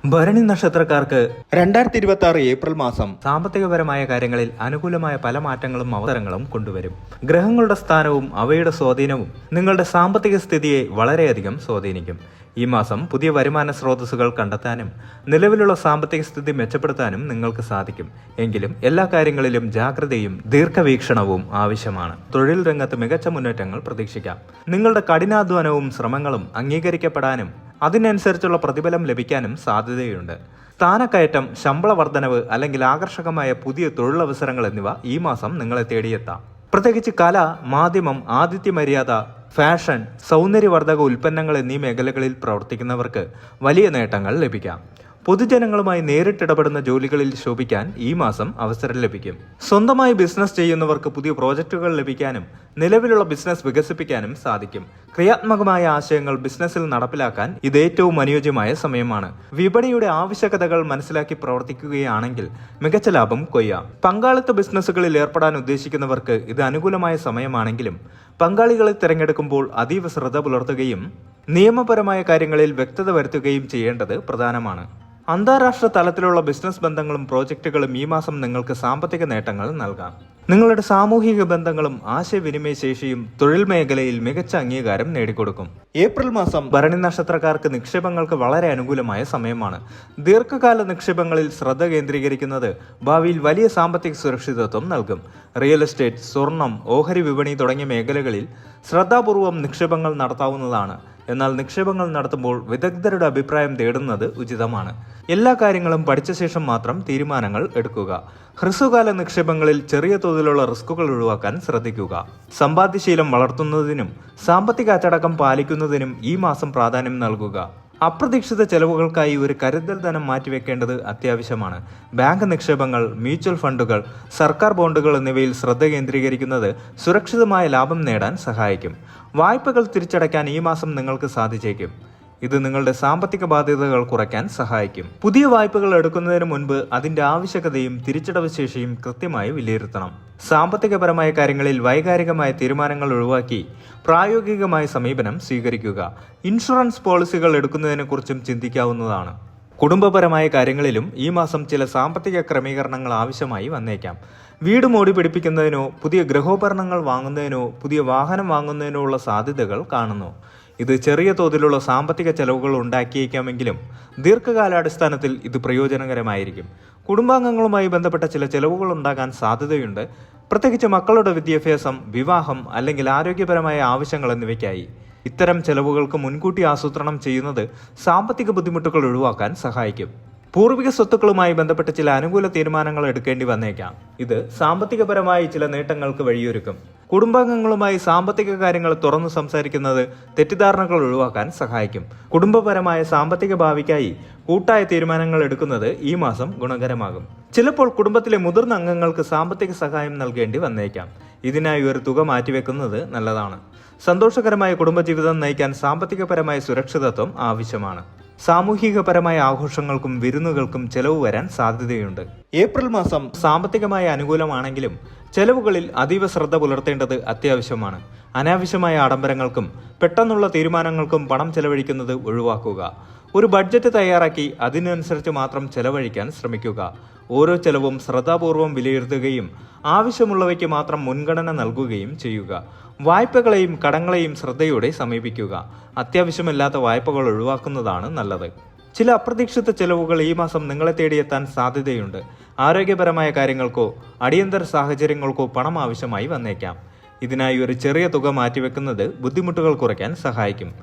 ഭരണി നക്ഷത്രക്കാർക്ക് 2026 ഏപ്രിൽ മാസം സാമ്പത്തികപരമായ കാര്യങ്ങളിൽ അനുകൂലമായ പല മാറ്റങ്ങളും അവസരങ്ങളും കൊണ്ടുവരും. ഗ്രഹങ്ങളുടെ സ്ഥാനവും അവയുടെ സ്വാധീനവും നിങ്ങളുടെ സാമ്പത്തിക സ്ഥിതിയെ വളരെയധികം സ്വാധീനിക്കും. ഈ മാസം പുതിയ വരുമാന സ്രോതസ്സുകൾ കണ്ടെത്താനും നിലവിലുള്ള സാമ്പത്തിക സ്ഥിതി മെച്ചപ്പെടുത്താനും നിങ്ങൾക്ക് സാധിക്കും. എങ്കിലും എല്ലാ കാര്യങ്ങളിലും ജാഗ്രതയും ദീർഘവീക്ഷണവും ആവശ്യമാണ്. തൊഴിൽ രംഗത്ത് മികച്ച മുന്നേറ്റങ്ങൾ പ്രതീക്ഷിക്കാം. നിങ്ങളുടെ കഠിനാധ്വാനവും ശ്രമങ്ങളും അംഗീകരിക്കപ്പെടാനും അതിനനുസരിച്ചുള്ള പ്രതിഫലം ലഭിക്കാനും സാധ്യതയുണ്ട്. സ്ഥാനക്കയറ്റം, ശമ്പള വർധനവ് അല്ലെങ്കിൽ ആകർഷകമായ പുതിയ തൊഴിലവസരങ്ങൾ എന്നിവ ഈ മാസം നിങ്ങളെ തേടിയെത്താം. പ്രത്യേകിച്ച് കല, മാധ്യമം, ആതിഥ്യമര്യാദ, ഫാഷൻ, സൗന്ദര്യവർദ്ധക ഉൽപ്പന്നങ്ങൾ എന്നീ മേഖലകളിൽ പ്രവർത്തിക്കുന്നവർക്ക് വലിയ നേട്ടങ്ങൾ ലഭിക്കാം. പൊതുജനങ്ങളുമായി നേരിട്ടിടപെടുന്ന ജോലികളിൽ ശോഭിക്കാൻ ഈ മാസം അവസരം ലഭിക്കും. സ്വന്തമായി ബിസിനസ് ചെയ്യുന്നവർക്ക് പുതിയ പ്രോജക്റ്റുകൾ ലഭിക്കാനും നിലവിലുള്ള ബിസിനസ് വികസിപ്പിക്കാനും സാധിക്കും. ക്രിയാത്മകമായ ആശയങ്ങൾ ബിസിനസ്സിൽ നടപ്പിലാക്കാൻ ഇത് ഏറ്റവും അനുയോജ്യമായ സമയമാണ്. വിപണിയുടെ ആവശ്യകതകൾ മനസ്സിലാക്കി പ്രവർത്തിക്കുകയാണെങ്കിൽ മികച്ച ലാഭം കൊയ്യാം. പങ്കാളിത്ത ബിസിനസ്സുകളിൽ ഏർപ്പെടാൻ ഉദ്ദേശിക്കുന്നവർക്ക് ഇത് അനുകൂലമായ സമയമാണെങ്കിലും പങ്കാളികളെ തിരഞ്ഞെടുക്കുമ്പോൾ അതീവ ശ്രദ്ധ പുലർത്തുകയും നിയമപരമായ കാര്യങ്ങളിൽ വ്യക്തത വരുത്തുകയും ചെയ്യേണ്ടത് പ്രധാനമാണ്. അന്താരാഷ്ട്ര തലത്തിലുള്ള ബിസിനസ് ബന്ധങ്ങളും പ്രോജക്റ്റുകളും ഈ മാസം നിങ്ങൾക്ക് സാമ്പത്തിക നേട്ടങ്ങൾ നൽകാം. നിങ്ങളുടെ സാമൂഹിക ബന്ധങ്ങളും ആശയവിനിമയ ശേഷിയും തൊഴിൽ മേഖലയിൽ മികച്ച അംഗീകാരം നേടിക്കൊടുക്കും. ഏപ്രിൽ മാസം ഭരണി നക്ഷത്രക്കാർക്ക് നിക്ഷേപങ്ങൾക്ക് വളരെ അനുകൂലമായ സമയമാണ്. ദീർഘകാല നിക്ഷേപങ്ങളിൽ ശ്രദ്ധ കേന്ദ്രീകരിക്കുന്നത് ഭാവിയിൽ വലിയ സാമ്പത്തിക സുരക്ഷിതത്വം നൽകും. റിയൽ എസ്റ്റേറ്റ്, സ്വർണം, ഓഹരി വിപണി തുടങ്ങിയ മേഖലകളിൽ ശ്രദ്ധാപൂർവം നിക്ഷേപങ്ങൾ നടത്താവുന്നതാണ്. എന്നാൽ നിക്ഷേപങ്ങൾ നടത്തുമ്പോൾ വിദഗ്ധരുടെ അഭിപ്രായം തേടുന്നത് ഉചിതമാണ്. എല്ലാ കാര്യങ്ങളും പഠിച്ച ശേഷം മാത്രം തീരുമാനങ്ങൾ എടുക്കുക. ഹ്രസ്വകാല നിക്ഷേപങ്ങളിൽ ചെറിയ തോതിലുള്ള റിസ്കുകൾ ഒഴിവാക്കാൻ ശ്രദ്ധിക്കുക. സമ്പാദ്യശീലം വളർത്തുന്നതിനും സാമ്പത്തിക അച്ചടക്കം പാലിക്കുന്നതിനും ഈ മാസം പ്രാധാന്യം നൽകുക. അപ്രതീക്ഷിത ചെലവുകൾക്കായി ഒരു കരുതൽ ധനം മാറ്റിവെക്കേണ്ടത് അത്യാവശ്യമാണ്. ബാങ്ക് നിക്ഷേപങ്ങൾ, മ്യൂച്വൽ ഫണ്ടുകൾ, സർക്കാർ ബോണ്ടുകൾ എന്നിവയിൽ ശ്രദ്ധ കേന്ദ്രീകരിക്കുന്നത് സുരക്ഷിതമായ ലാഭം നേടാൻ സഹായിക്കും. വായ്പകൾ തിരിച്ചടയ്ക്കാൻ ഈ മാസം നിങ്ങൾക്ക് സാധിച്ചേക്കും. ഇത് നിങ്ങളുടെ സാമ്പത്തിക ബാധ്യതകൾ കുറയ്ക്കാൻ സഹായിക്കും. പുതിയ വായ്പകൾ എടുക്കുന്നതിന് മുൻപ് അതിന്റെ ആവശ്യകതയും തിരിച്ചടവ് ശേഷിയും കൃത്യമായി വിലയിരുത്തണം. സാമ്പത്തികപരമായ കാര്യങ്ങളിൽ വൈകാരികമായ തീരുമാനങ്ങൾ ഒഴിവാക്കി പ്രായോഗികമായ സമീപനം സ്വീകരിക്കുക. ഇൻഷുറൻസ് പോളിസികൾ എടുക്കുന്നതിനെക്കുറിച്ചും ചിന്തിക്കാവുന്നതാണ്. കുടുംബപരമായ കാര്യങ്ങളിലും ഈ മാസം ചില സാമ്പത്തിക ക്രമീകരണങ്ങൾ ആവശ്യമായി വന്നേക്കാം. വീട് മോടി പിടിപ്പിക്കുന്നതിനോ പുതിയ ഗൃഹോപകരണങ്ങൾ വാങ്ങുന്നതിനോ പുതിയ വാഹനം വാങ്ങുന്നതിനോ ഉള്ള സാധ്യതകൾ കാണുന്നു. ഇത് ചെറിയ തോതിലുള്ള സാമ്പത്തിക ചെലവുകൾ ഉണ്ടാക്കിയേക്കാമെങ്കിലും ദീർഘകാലാടിസ്ഥാനത്തിൽ ഇത് പ്രയോജനകരമായിരിക്കും. കുടുംബാംഗങ്ങളുമായി ബന്ധപ്പെട്ട ചില ചെലവുകൾ ഉണ്ടാകാൻ സാധ്യതയുണ്ട്. പ്രത്യേകിച്ച് മക്കളുടെ വിദ്യാഭ്യാസം, വിവാഹം അല്ലെങ്കിൽ ആരോഗ്യപരമായ ആവശ്യങ്ങൾ എന്നിവയ്ക്കായി. ഇത്തരം ചെലവുകൾക്ക് മുൻകൂട്ടി ആസൂത്രണം ചെയ്യുന്നത് സാമ്പത്തിക ബുദ്ധിമുട്ടുകൾ ഒഴിവാക്കാൻ സഹായിക്കും. പൂർവിക സ്വത്തുക്കളുമായി ബന്ധപ്പെട്ട് ചില അനുകൂല തീരുമാനങ്ങൾ എടുക്കേണ്ടി വന്നേക്കാം. ഇത് സാമ്പത്തികപരമായി ചില നേട്ടങ്ങൾക്ക് വഴിയൊരുക്കും. കുടുംബാംഗങ്ങളുമായി സാമ്പത്തിക കാര്യങ്ങൾ തുറന്നു സംസാരിക്കുന്നത് തെറ്റിദ്ധാരണകൾ ഒഴിവാക്കാൻ സഹായിക്കും. കുടുംബപരമായ സാമ്പത്തിക ഭാവിക്കായി കൂട്ടായ തീരുമാനങ്ങൾ എടുക്കുന്നത് ഈ മാസം ഗുണകരമാകും. ചിലപ്പോൾ കുടുംബത്തിലെ മുതിർന്ന അംഗങ്ങൾക്ക് സാമ്പത്തിക സഹായം നൽകേണ്ടി വന്നേക്കാം. ഇതിനായി ഒരു തുക മാറ്റിവെക്കുന്നത് നല്ലതാണ്. സന്തോഷകരമായ കുടുംബജീവിതം നയിക്കാൻ സാമ്പത്തികപരമായ സുരക്ഷിതത്വം ആവശ്യമാണ്. സാമൂഹികപരമായ ആഘോഷങ്ങൾക്കും വിരുന്നുകൾക്കും ചെലവ് വരാൻ സാധ്യതയുണ്ട്. ഏപ്രിൽ മാസം സാമ്പത്തികമായി അനുകൂലമാണെങ്കിലും ചെലവുകളിൽ അതീവ ശ്രദ്ധ പുലർത്തേണ്ടത് അത്യാവശ്യമാണ്. അനാവശ്യമായ ആഡംബരങ്ങൾക്കും പെട്ടെന്നുള്ള തീരുമാനങ്ങൾക്കും പണം ചെലവഴിക്കുന്നത് ഒഴിവാക്കുക. ഒരു ബഡ്ജറ്റ് തയ്യാറാക്കി അതിനനുസരിച്ച് മാത്രം ചെലവഴിക്കാൻ ശ്രമിക്കുക. ഓരോ ചെലവും ശ്രദ്ധാപൂർവം വിലയിരുത്തുകയും ആവശ്യമുള്ളവയ്ക്ക് മാത്രം മുൻഗണന നൽകുകയും ചെയ്യുക. വായ്പകളെയും കടങ്ങളെയും ശ്രദ്ധയോടെ സമീപിക്കുക. അത്യാവശ്യമില്ലാത്ത വായ്പകൾ ഒഴിവാക്കുന്നതാണ് നല്ലത്. ചില അപ്രതീക്ഷിത ചെലവുകൾ ഈ മാസം നിങ്ങളെ തേടിയെത്താൻ സാധ്യതയുണ്ട്. ആരോഗ്യപരമായ കാര്യങ്ങൾക്കോ അടിയന്തര സാഹചര്യങ്ങൾക്കോ പണം ആവശ്യമായി വന്നേക്കാം. ഇതിനായി ഒരു ചെറിയ തുക മാറ്റിവെക്കുന്നത് ബുദ്ധിമുട്ടുകൾ കുറയ്ക്കാൻ സഹായിക്കും.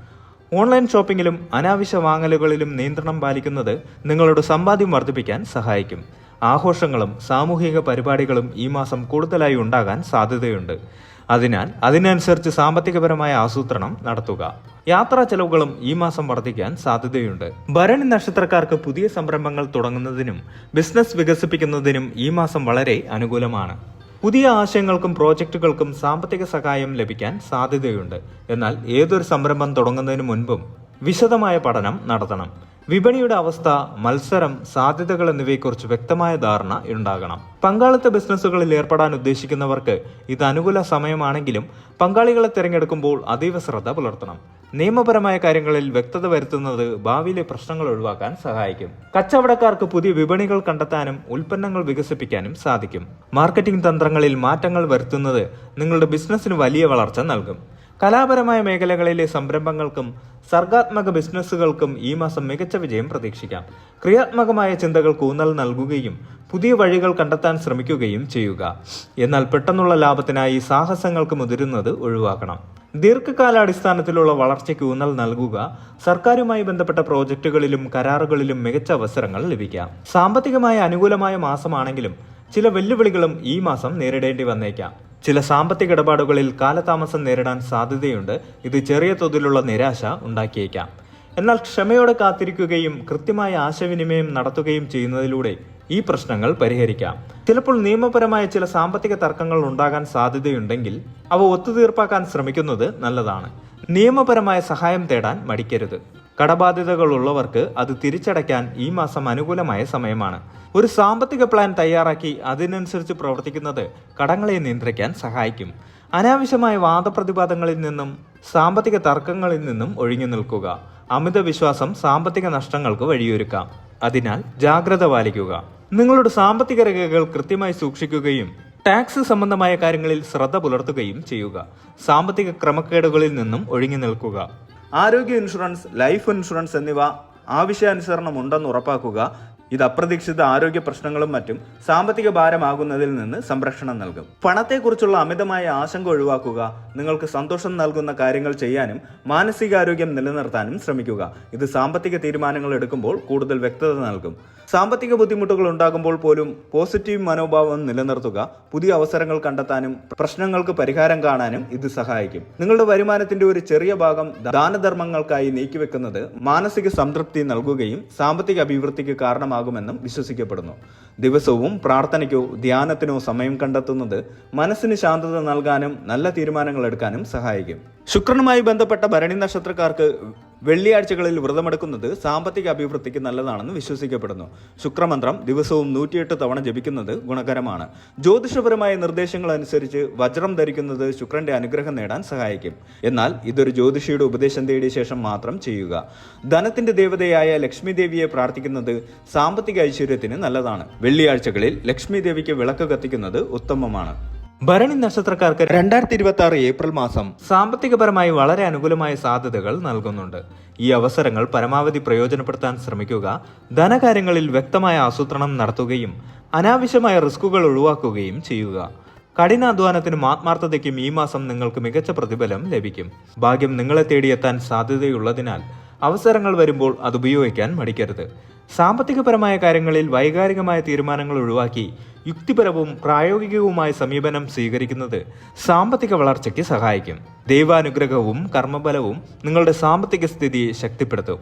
ഓൺലൈൻ ഷോപ്പിംഗിലും അനാവശ്യ വാങ്ങലുകളിലും നിയന്ത്രണം പാലിക്കുന്നത് നിങ്ങളുടെ സമ്പാദ്യം വർദ്ധിപ്പിക്കാൻ സഹായിക്കും. ആഘോഷങ്ങളും സാമൂഹിക പരിപാടികളും ഈ മാസം കൂടുതലായി ഉണ്ടാകാൻ സാധ്യതയുണ്ട്. അതിനാൽ അതിനനുസരിച്ച് സാമ്പത്തികപരമായ ആസൂത്രണം നടത്തുക. യാത്രാ ചെലവുകളും ഈ മാസം വർദ്ധിക്കാൻ സാധ്യതയുണ്ട്. ഭരണി നക്ഷത്രക്കാർക്ക് പുതിയ സംരംഭങ്ങൾ തുടങ്ങുന്നതിനും ബിസിനസ് വികസിപ്പിക്കുന്നതിനും ഈ മാസം വളരെ അനുകൂലമാണ്. പുതിയ ആശയങ്ങൾക്കും പ്രോജക്റ്റുകൾക്കും സാമ്പത്തിക സഹായം ലഭിക്കാൻ സാധ്യതയുണ്ട്. എന്നാൽ ഏതൊരു സംരംഭം തുടങ്ങുന്നതിന് മുൻപും വിശദമായ പഠനം നടത്തണം. വിപണിയുടെ അവസ്ഥ, മത്സരം, സാധ്യതകൾ എന്നിവയെക്കുറിച്ച് വ്യക്തമായ ധാരണ ഉണ്ടാകണം. പങ്കാളിത്ത ബിസിനസ്സുകളിൽ ഏർപ്പെടാൻ ഉദ്ദേശിക്കുന്നവർക്ക് ഇത് അനുകൂല സമയമാണെങ്കിലും പങ്കാളികളെ തിരഞ്ഞെടുക്കുമ്പോൾ അതീവ ശ്രദ്ധ പുലർത്തണം. നിയമപരമായ കാര്യങ്ങളിൽ വ്യക്തത വരുത്തുന്നത് ഭാവിയിലെ പ്രശ്നങ്ങൾ ഒഴിവാക്കാൻ സഹായിക്കും. കച്ചവടക്കാർക്ക് പുതിയ വിപണികൾ കണ്ടെത്താനും ഉൽപ്പന്നങ്ങൾ വികസിപ്പിക്കാനും സാധിക്കും. മാർക്കറ്റിംഗ് തന്ത്രങ്ങളിൽ മാറ്റങ്ങൾ വരുത്തുന്നത് നിങ്ങളുടെ ബിസിനസ്സിന് വലിയ വളർച്ച നൽകും. കലാപരമായ മേഖലകളിലെ സംരംഭങ്ങൾക്കും സർഗാത്മക ബിസിനസ്സുകൾക്കും ഈ മാസം മികച്ച വിജയം പ്രതീക്ഷിക്കാം. ക്രിയാത്മകമായ ചിന്തകൾക്ക് ഊന്നൽ നൽകുകയും പുതിയ വഴികൾ കണ്ടെത്താൻ ശ്രമിക്കുകയും ചെയ്യുക. എന്നാൽ പെട്ടെന്നുള്ള ലാഭത്തിനായി സാഹസങ്ങൾക്ക് മുതിരുന്നത് ഒഴിവാക്കണം. ദീർഘകാലാടിസ്ഥാനത്തിലുള്ള വളർച്ചയ്ക്ക് ഊന്നൽ നൽകുക. സർക്കാരുമായി ബന്ധപ്പെട്ട പ്രോജക്റ്റുകളിലും കരാറുകളിലും മികച്ച അവസരങ്ങൾ ലഭിക്കാം. സാമ്പത്തികമായ അനുകൂലമായ മാസമാണെങ്കിലും ചില വെല്ലുവിളികളും ഈ മാസം നേരിടേണ്ടി വന്നേക്കാം. ചില സാമ്പത്തിക ഇടപാടുകളിൽ കാലതാമസം നേരിടാൻ സാധ്യതയുണ്ട്. ഇത് ചെറിയ തോതിലുള്ള നിരാശ ഉണ്ടാക്കിയേക്കാം. എന്നാൽ ക്ഷമയോടെ കാത്തിരിക്കുകയും കൃത്യമായ ആശയവിനിമയം നടത്തുകയും ചെയ്യുന്നതിലൂടെ ഈ പ്രശ്നങ്ങൾ പരിഹരിക്കാം. ചിലപ്പോൾ നിയമപരമായ ചില സാമ്പത്തിക തർക്കങ്ങൾ ഉണ്ടാകാൻ സാധ്യതയുണ്ടെങ്കിൽ അവ ഒത്തുതീർപ്പാക്കാൻ ശ്രമിക്കുന്നത് നല്ലതാണ്. നിയമപരമായ സഹായം തേടാൻ മടിക്കരുത്. കടബാധ്യതകൾ ഉള്ളവർക്ക് അത് തിരിച്ചടയ്ക്കാൻ ഈ മാസം അനുകൂലമായ സമയമാണ്. ഒരു സാമ്പത്തിക പ്ലാൻ തയ്യാറാക്കി അതിനനുസരിച്ച് പ്രവർത്തിക്കുന്നത് കടങ്ങളെ നിയന്ത്രിക്കാൻ സഹായിക്കും. അനാവശ്യമായ വാദപ്രതിവാദങ്ങളിൽ നിന്നും സാമ്പത്തിക തർക്കങ്ങളിൽ നിന്നും ഒഴിഞ്ഞു നിൽക്കുക. അമിത വിശ്വാസം സാമ്പത്തിക നഷ്ടങ്ങൾക്ക് വഴിയൊരുക്കാം. അതിനാൽ ജാഗ്രത പാലിക്കുക. നിങ്ങളുടെ സാമ്പത്തിക രേഖകൾ കൃത്യമായി സൂക്ഷിക്കുകയും ടാക്സ് സംബന്ധമായ കാര്യങ്ങളിൽ ശ്രദ്ധ പുലർത്തുകയും ചെയ്യുക. സാമ്പത്തിക ക്രമക്കേടുകളിൽ നിന്നും ഒഴിഞ്ഞു നിൽക്കുക. ആരോഗ്യ ഇൻഷുറൻസ്, ലൈഫ് ഇൻഷുറൻസ് എന്നിവ ആവശ്യാനുസരണം ഉണ്ടെന്ന് ഉറപ്പാക്കുക. ഇത് അപ്രതീക്ഷിത ആരോഗ്യ പ്രശ്നങ്ങളും മറ്റും സാമ്പത്തിക ഭാരമാകുന്നതിൽ നിന്ന് സംരക്ഷണം നൽകും. പണത്തെക്കുറിച്ചുള്ള അമിതമായ ആശങ്ക ഒഴിവാക്കുക. നിങ്ങൾക്ക് സന്തോഷം നൽകുന്ന കാര്യങ്ങൾ ചെയ്യാനും മാനസികാരോഗ്യം നിലനിർത്താനും ശ്രമിക്കുക. ഇത് സാമ്പത്തിക തീരുമാനങ്ങൾ എടുക്കുമ്പോൾ കൂടുതൽ വ്യക്തത നൽകും. സാമ്പത്തിക ബുദ്ധിമുട്ടുകൾ ഉണ്ടാകുമ്പോൾ പോലും പോസിറ്റീവ് മനോഭാവം നിലനിർത്തുക. പുതിയ അവസരങ്ങൾ കണ്ടെത്താനും പ്രശ്നങ്ങൾക്ക് പരിഹാരം കാണാനും ഇത് സഹായിക്കും. നിങ്ങളുടെ വരുമാനത്തിന്റെ ഒരു ചെറിയ ഭാഗം ദാനധർമ്മങ്ങൾക്കായി നീക്കിവെക്കുന്നത് മാനസിക സംതൃപ്തി നൽകുകയും സാമ്പത്തിക അഭിവൃദ്ധിക്ക് കാരണമാകുമെന്നും വിശ്വസിക്കപ്പെടുന്നു. ദിവസവും പ്രാർത്ഥനയ്ക്കോ ധ്യാനത്തിനോ സമയം കണ്ടെത്തുന്നത് മനസ്സിന് ശാന്തത നൽകാനും നല്ല തീരുമാനങ്ങൾ എടുക്കാനും സഹായിക്കും. ശുക്രനുമായി ബന്ധപ്പെട്ട ഭരണി നക്ഷത്രക്കാർക്ക് വെള്ളിയാഴ്ചകളിൽ വ്രതമെടുക്കുന്നത് സാമ്പത്തിക അഭിവൃദ്ധിക്ക് നല്ലതാണെന്ന് വിശ്വസിക്കപ്പെടുന്നു. ശുക്രമന്ത്രം ദിവസവും 108 തവണ ജപിക്കുന്നത് ഗുണകരമാണ്. ജ്യോതിഷപരമായ നിർദ്ദേശങ്ങൾ അനുസരിച്ച് വജ്രം ധരിക്കുന്നത് ശുക്രന്റെ അനുഗ്രഹം നേടാൻ സഹായിക്കും. എന്നാൽ ഇതൊരു ജ്യോതിഷിയുടെ ഉപദേശം തേടിയ ശേഷം മാത്രം ചെയ്യുക. ധനത്തിന്റെ ദേവതയായ ലക്ഷ്മി ദേവിയെ പ്രാർത്ഥിക്കുന്നത് സാമ്പത്തിക ഐശ്വര്യത്തിന് നല്ലതാണ്. വെള്ളിയാഴ്ചകളിൽ ലക്ഷ്മി ദേവിക്ക് വിളക്ക് കത്തിക്കുന്നത് ഉത്തമമാണ്. ഭരണി നക്ഷത്രക്കാർക്ക് 2026 ഏപ്രിൽ മാസം സാമ്പത്തികപരമായി വളരെ അനുകൂലമായ സാധ്യതകൾ നൽകുന്നുണ്ട്. ഈ അവസരങ്ങൾ പരമാവധി പ്രയോജനപ്പെടുത്താൻ ശ്രമിക്കുക. ധനകാര്യങ്ങളിൽ വ്യക്തമായ ആസൂത്രണം നടത്തുകയും അനാവശ്യമായ റിസ്കുകൾ ഒഴിവാക്കുകയും ചെയ്യുക. കഠിനാധ്വാനത്തിനും ആത്മാർത്ഥതയ്ക്കും ഈ മാസം നിങ്ങൾക്ക് മികച്ച പ്രതിഫലം ലഭിക്കും. ഭാഗ്യം നിങ്ങളെ തേടിയെത്താൻ സാധ്യതയുള്ളതിനാൽ അവസരങ്ങൾ വരുമ്പോൾ അത് ഉപയോഗിക്കാൻ മടിക്കരുത്. സാമ്പത്തികപരമായ കാര്യങ്ങളിൽ വൈകാരികമായ തീരുമാനങ്ങൾ ഒഴിവാക്കി യുക്തിപരവും പ്രായോഗികവുമായ സമീപനം സ്വീകരിക്കുന്നത് സാമ്പത്തിക വളർച്ചയ്ക്ക് സഹായിക്കും. ദൈവാനുഗ്രഹവും കർമ്മബലവും നിങ്ങളുടെ സാമ്പത്തിക സ്ഥിതിയെ ശക്തിപ്പെടുത്തും.